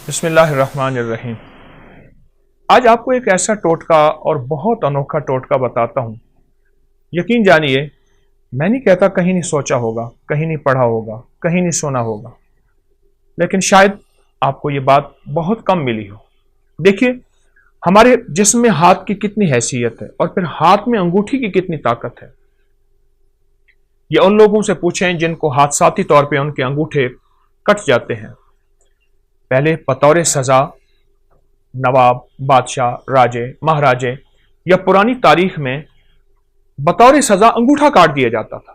بسم اللہ الرحمن الرحیم۔ آج آپ کو ایک ایسا ٹوٹکا اور بہت انوکھا ٹوٹکا بتاتا ہوں۔ یقین جانیے، میں نہیں کہتا کہیں نہیں سوچا ہوگا، کہیں نہیں پڑھا ہوگا، کہیں نہیں سنا ہوگا، لیکن شاید آپ کو یہ بات بہت کم ملی ہو۔ دیکھیے، ہمارے جسم میں ہاتھ کی کتنی حیثیت ہے اور پھر ہاتھ میں انگوٹھی کی کتنی طاقت ہے۔ یہ ان لوگوں سے پوچھیں جن کو حادثاتی طور پہ ان کے انگوٹھے کٹ جاتے ہیں۔ پہلے بطور سزا نواب، بادشاہ، راجے، مہاراجے یا پرانی تاریخ میں بطور سزا انگوٹھا کاٹ دیا جاتا تھا،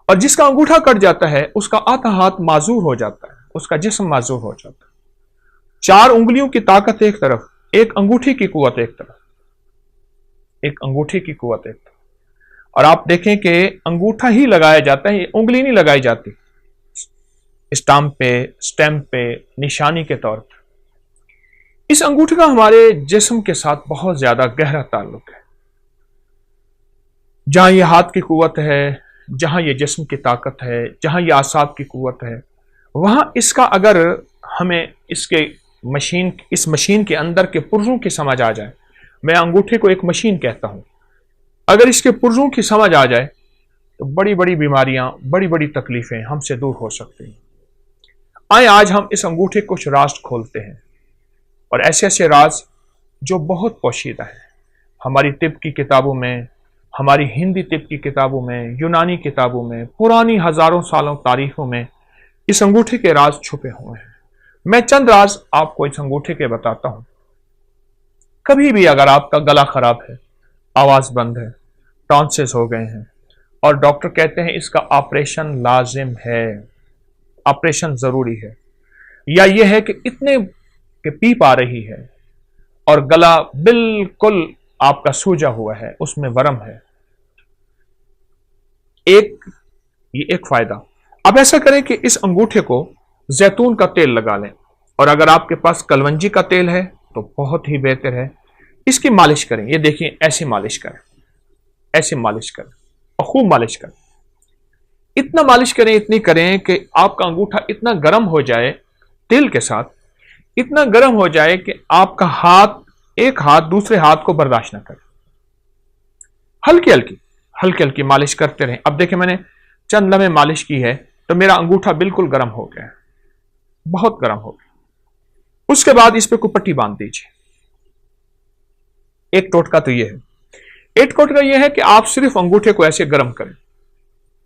اور جس کا انگوٹھا کٹ جاتا ہے اس کا آدھا ہاتھ معذور ہو جاتا ہے، اس کا جسم معذور ہو جاتا ہے۔ 4 انگلیوں کی طاقت ایک طرف، ایک انگوٹھی کی قوت ایک طرف، ایک انگوٹھی کی قوت ایک طرف۔ اور آپ دیکھیں کہ انگوٹھا ہی لگایا جاتا ہے، انگلی نہیں لگائی جاتی اسٹامپ پہ نشانی کے طور پر۔ اس انگوٹھے کا ہمارے جسم کے ساتھ بہت زیادہ گہرا تعلق ہے۔ جہاں یہ ہاتھ کی قوت ہے، جہاں یہ جسم کی طاقت ہے، جہاں یہ اعصاب کی قوت ہے، وہاں اس کا اگر ہمیں اس مشین کے اندر کے پرزوں کی سمجھ آ جائے، میں انگوٹھے کو ایک مشین کہتا ہوں، اگر اس کے پرزوں کی سمجھ آ جائے تو بڑی بڑی بیماریاں، بڑی بڑی تکلیفیں ہم سے دور ہو سکتی ہیں۔ آئیں آج ہم اس انگوٹھے کے کچھ راز کھولتے ہیں، اور ایسے ایسے راز جو بہت پوشیدہ ہیں۔ ہماری طب کی کتابوں میں، ہماری ہندی طب کی کتابوں میں، یونانی کتابوں میں، پرانی ہزاروں سالوں تاریخوں میں اس انگوٹھے کے راز چھپے ہوئے ہیں۔ میں چند راز آپ کو اس انگوٹھے کے بتاتا ہوں۔ کبھی بھی اگر آپ کا گلا خراب ہے، آواز بند ہے، ٹانسلز ہو گئے ہیں اور ڈاکٹر کہتے ہیں اس کا آپریشن لازم ہے، آپریشن ضروری ہے، یا یہ ہے کہ اتنے کہ پیپ آ رہی ہے اور گلا بالکل آپ کا سوجا ہوا ہے، اس میں ورم ہے، یہ ایک فائدہ۔ اب ایسا کریں کہ اس انگوٹھے کو زیتون کا تیل لگا لیں، اور اگر آپ کے پاس کلونجی کا تیل ہے تو بہت ہی بہتر ہے۔ اس کی مالش کریں، یہ دیکھیں ایسے مالش کریں، ایسے مالش کریں اور خوب مالش کریں۔ اتنا مالش کریں، اتنی کریں کہ آپ کا انگوٹھا اتنا گرم ہو جائے، تیل کے ساتھ اتنا گرم ہو جائے کہ آپ کا ایک ہاتھ دوسرے ہاتھ کو برداشت نہ کرے۔ ہلکی ہلکی مالش کرتے رہیں۔ اب دیکھیں، میں نے چند لمحے مالش کی ہے تو میرا انگوٹھا بالکل گرم ہو گیا ہے، بہت گرم ہو گیا۔ اس کے بعد اس پہ کوئی پٹی باندھ دیجیے۔ ایک ٹوٹکا تو یہ ہے، ایک ٹوٹکا یہ ہے کہ آپ صرف انگوٹھے کو ایسے گرم کریں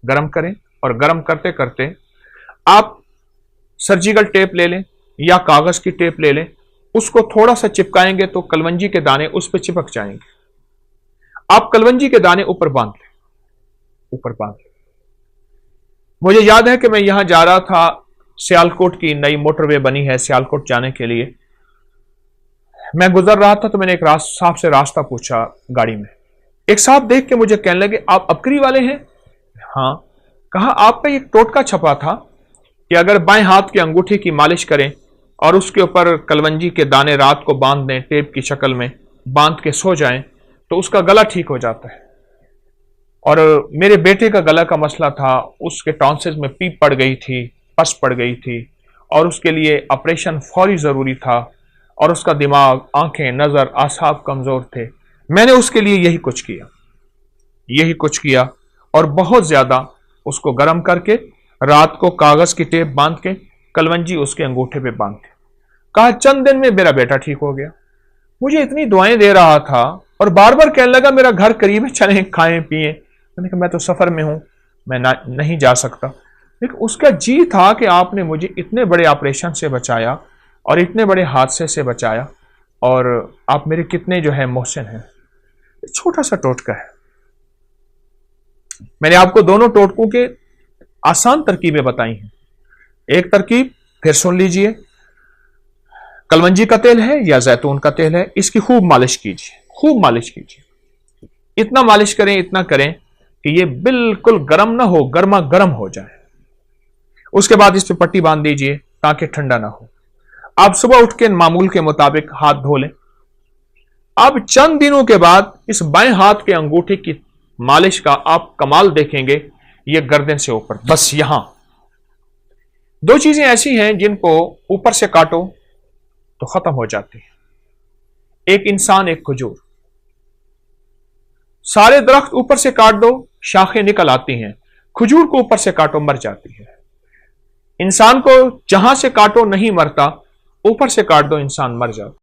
اور گرم کرتے کرتے آپ سرجیکل ٹیپ لے لیں یا کاغذ کی ٹیپ لے لیں، اس کو تھوڑا سا چپکائیں گے تو کلونجی کے دانے اس پہ چپک جائیں گے۔ آپ کلونجی کے دانے اوپر باندھ لیں۔ مجھے یاد ہے کہ میں یہاں جا رہا تھا، سیالکوٹ کی نئی موٹر وے بنی ہے سیالکوٹ جانے کے لیے، میں گزر رہا تھا تو میں نے ایک صاحب سے راستہ پوچھا گاڑی میں۔ ایک صاحب دیکھ کے مجھے کہنے لگے، آپ ابکری والے ہیں؟ ہاں۔ کہا، آپ پہ ایک ٹوٹکا چھپا تھا کہ اگر بائیں ہاتھ کی انگوٹھی کی مالش کریں اور اس کے اوپر کلونجی کے دانے رات کو باندھ دیں، ٹیپ کی شکل میں باندھ کے سو جائیں تو اس کا گلا ٹھیک ہو جاتا ہے۔ اور میرے بیٹے کا گلا کا مسئلہ تھا، اس کے ٹانسلز میں پیپ پڑ گئی تھی، پس پڑ گئی تھی، اور اس کے لیے آپریشن فوری ضروری تھا، اور اس کا دماغ، آنکھیں، نظر، اعصاب کمزور تھے۔ میں نے اس کے لیے یہی کچھ کیا اور بہت زیادہ اس کو گرم کر کے رات کو کاغذ کی ٹیپ باندھ کے کلونجی اس کے انگوٹھے پہ باندھ کے کہا چند دن میں میرا بیٹا ٹھیک ہو گیا۔ مجھے اتنی دعائیں دے رہا تھا اور بار بار کہنے لگا میرا گھر قریب ہے، چلیں کھائیں پیئیں۔ میں نے کہا میں تو سفر میں ہوں، میں نہیں جا سکتا، لیکن اس کا جی تھا کہ آپ نے مجھے اتنے بڑے آپریشن سے بچایا اور اتنے بڑے حادثے سے بچایا، اور آپ میرے کتنے جو ہے محسن ہیں۔ چھوٹا سا ٹوٹکا ہے۔ میں نے آپ کو دونوں ٹوٹکوں کے آسان ترکیبیں بتائی ہیں۔ ایک ترکیب پھر سن لیجئے، کلونجی کا تیل ہے یا زیتون کا تیل ہے، اس کی خوب مالش کیجیے، اتنا مالش کریں، اتنا کریں کہ یہ بالکل گرم نہ ہو، گرما گرم ہو جائے۔ اس کے بعد اس پہ پٹی باندھ دیجئے تاکہ ٹھنڈا نہ ہو۔ آپ صبح اٹھ کے معمول کے مطابق ہاتھ دھو لیں۔ اب چند دنوں کے بعد اس بائیں ہاتھ کے انگوٹھے کی مالش کا آپ کمال دیکھیں گے، یہ گردن سے اوپر، بس یہاں 2 چیزیں ایسی ہیں جن کو اوپر سے کاٹو تو ختم ہو جاتی ہے۔ ایک انسان ایک کھجور، سارے درخت اوپر سے کاٹ دو شاخیں نکل آتی ہیں، کھجور کو اوپر سے کاٹو مر جاتی ہے۔ انسان کو جہاں سے کاٹو نہیں مرتا، اوپر سے کاٹ دو انسان مر جاتا۔